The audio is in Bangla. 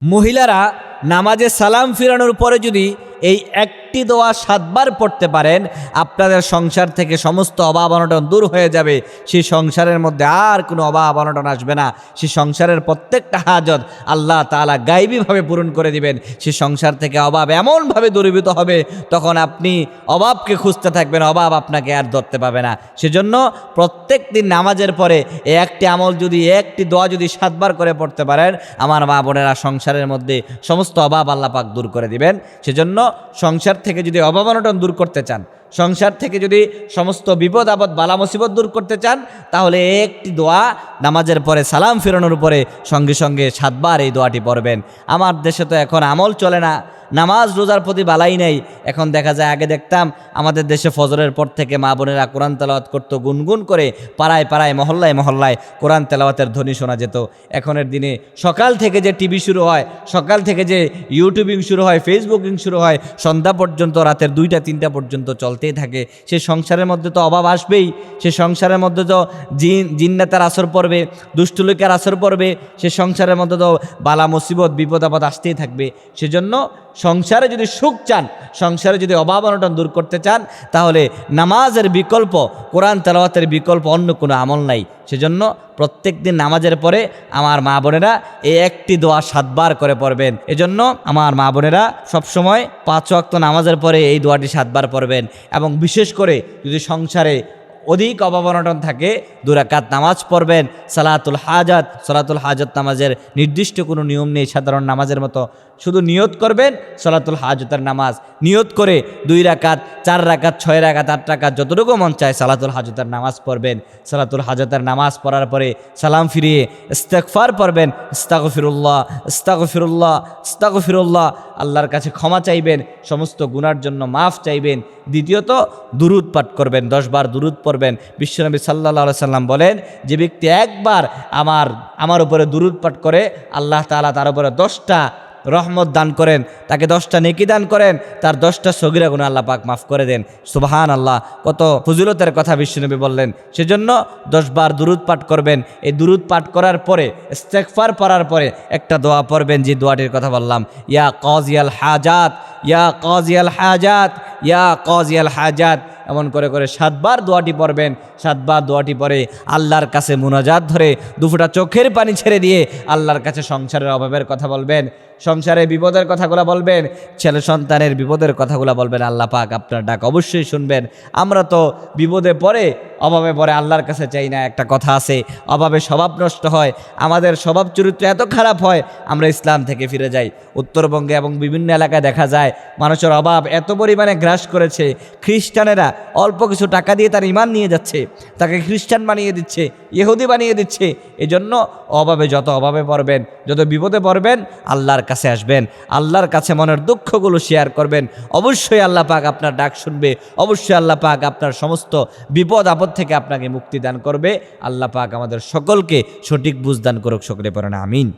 মহিলারা নামাজে সালাম ফিরানোর পরে যদি এই একটি দোয়া 7 বার পড়তে পারেন, আপনাদের সংসার থেকে সমস্ত অভাব অনটন দূর হয়ে যাবে। সেই সংসারের মধ্যে আর কোনো অভাব অনটন আসবে না। সেই সংসারের প্রত্যেকটা হাজত আল্লাহ তাআলা গায়বীভাবে পূরণ করে দিবেন। সেই সংসার থেকে অভাব এমনভাবে দূরীভূত হবে, তখন আপনি অভাবকে খুঁজতে থাকবেন, অভাব আপনাকে আর ধরতে পাবে না। সেজন্য প্রত্যেক দিন নামাজের পরে একটি আমল যদি, একটি দোয়া যদি 7 বার করে পড়তে পারেন, আমার মা বোনেরা সংসারের মধ্যে সমস্ত অভাব আল্লাহ পাক দূর করে দিবেন। সেজন্য সংসার থেকে যদি অভাব অনটন দূর করতে চান, সংসার থেকে যদি সমস্ত বিপদ আপদ বালা মুসিবত দূর করতে চান, তাহলে একটি দোয়া নামাজের পরে সালাম ফিরানোর উপরে সঙ্গে সঙ্গে 7 বার এই দোয়াটি পড়বেন। আমার দেশে তো এখন আমল চলে না, নামাজ রোজার প্রতি বালাই নেই। এখন দেখা যায়, আগে দেখতাম আমাদের দেশে ফজরের পর থেকে মা বোনেরা কোরআন তেলাওয়াত করতো, গুনগুন করে পাড়ায় পাড়ায় মহল্লায় মহল্লায় কোরআন তেলাওয়াতের ধ্বনি শোনা যেত। এখনের দিনে সকাল থেকে যে টিভি শুরু হয়, সকাল থেকে যে ইউটিউবিং শুরু হয়, ফেসবুকিং শুরু হয়, সন্ধ্যা পর্যন্ত, রাতের 2টা 3টা পর্যন্ত চলতেই থাকে। সে সংসারের মধ্যে তো অভাব আসবেই। সে সংসারের মধ্যে তো জিন্নাতের আসর পড়বে, দুষ্ট লোকের আসর পড়বে। সে সংসারের মধ্যে তো বালা মুসিবত বিপদ আপদ আসতেই থাকবে। সেজন্য সংসারে যদি সুখ চান, সংসারে যদি অভাব অনটন দূর করতে চান, তাহলে নামাজের বিকল্প, কোরআন তেলাওয়াতের বিকল্প অন্য কোনো আমল নাই। সেজন্য প্রত্যেক দিন নামাজের পরে আমার মা বোনেরা এই একটি দোয়া 7 বার করে পড়বেন। এজন্য আমার মা বোনেরা সবসময় 5 ওয়াক্ত নামাজের পরে এই দোয়াটি 7 বার পড়বেন। এবং বিশেষ করে যদি সংসারে অধিক অভাব অনটন থাকে, 2 রাকাত নামাজ পড়বেন। সালাতুল হাজত নামাজের নির্দিষ্ট কোনো নিয়ম নেই, সাধারণ নামাজের মতো শুধু নিয়ত করবেন সালাতুল হাজতের নামাজ, নিয়ত করে 2 রাকাত 4 রাকাত 6 রাকাত 8 রাকাত যতটুকু মন চায় সালাতুল হাজতের নামাজ পড়বেন। সালাতুল হাজতের নামাজ পড়ার পরে সালাম ফিরিয়ে ইস্তেগফার পড়বেন। আস্তাগফিরুল্লাহ আস্তাগফিরুল্লাহ আস্তাগফিরুল্লাহ, আল্লাহর কাছে ক্ষমা চাইবেন, সমস্ত গুনার জন্য মাফ চাইবেন। দ্বিতীয়ত দুরুদ পাঠ করবেন, 10 বার দুরুদ পড়বেন। বিশ্বনবী সাল্লাল্লাহু আলাইহি সাল্লাম বলেন, যে ব্যক্তি একবার আমার উপরে দুরুদ পাঠ করে, আল্লাহ তাআলা তার উপরে 10টা রহমত দান করেন, তাকে 10টা নেকি দান করেন, তার 10টা সগীরা গুনাহ আল্লাহ পাক মাফ করে দেন। সুবহানাল্লাহ, কত ফজিলতের কথা বিশ্বনবী বললেন। সেজন্য 10 বার দুরুদ পাঠ করবেন। এই দুরুদ পাঠ করার পরে, ইস্তেগফার পড়ার পরে একটা দোয়া পড়বেন, যে দোয়াটির কথা বললাম, ইয়া কাজিয়াল হাজাত, ইয়া কাজিয়াল হাজাত, ইয়া কাজিয়াল হাজাত, এমন করে করে 7 বার দোয়াটি পড়বেন। 7 বার দোয়াটি পরে আল্লাহর কাছে মুনাজাত ধরে 2 ফোঁটা চোখের পানি ছেড়ে দিয়ে আল্লাহর কাছে সংসারের অভাবের কথা বলবেন, সংসারে বিপদের কথাগুলো বলবেন, ছেলে সন্তানের বিপদের কথাগুলো বলবেন। আল্লাহ পাক আপনার ডাক অবশ্যই শুনবেন। আমরা তো বিপদে পড়ে, অভাবে পড়ে আল্লাহর কাছে চাই না। একটা কথা আছে, অভাবে স্বভাব নষ্ট হয়। আমাদের স্বভাব চরিত্র এত খারাপ হয়, আমরা ইসলাম থেকে ফিরে যাই। উত্তরবঙ্গে এবং বিভিন্ন এলাকায় দেখা যায় মানুষের অভাব এত পরিমাণে গ্রাস করেছে, খ্রিস্টানেরা অল্প কিছু টাকা দিয়ে তার ঈমান নিয়ে যাচ্ছে, তাকে খ্রিস্টান বানিয়ে দিচ্ছে, ইহুদি বানিয়ে দিচ্ছে। এজন্য যত অভাবে পড়বেন, যত বিপদে পড়বেন, আল্লাহর কাছে আসবেন, আল্লাহর কাছে মনের দুঃখগুলো শেয়ার করবেন। অবশ্যই আল্লাহ পাক আপনার ডাক শুনবে, অবশ্যই আল্লাহ পাক আপনার সমস্ত বিপদ আপদ থেকে আপনাকে মুক্তি দান করবে। আল্লাহ পাক আমাদের সকলকে সঠিক বুঝ দান করুক। সকলে পড়েন আমিন।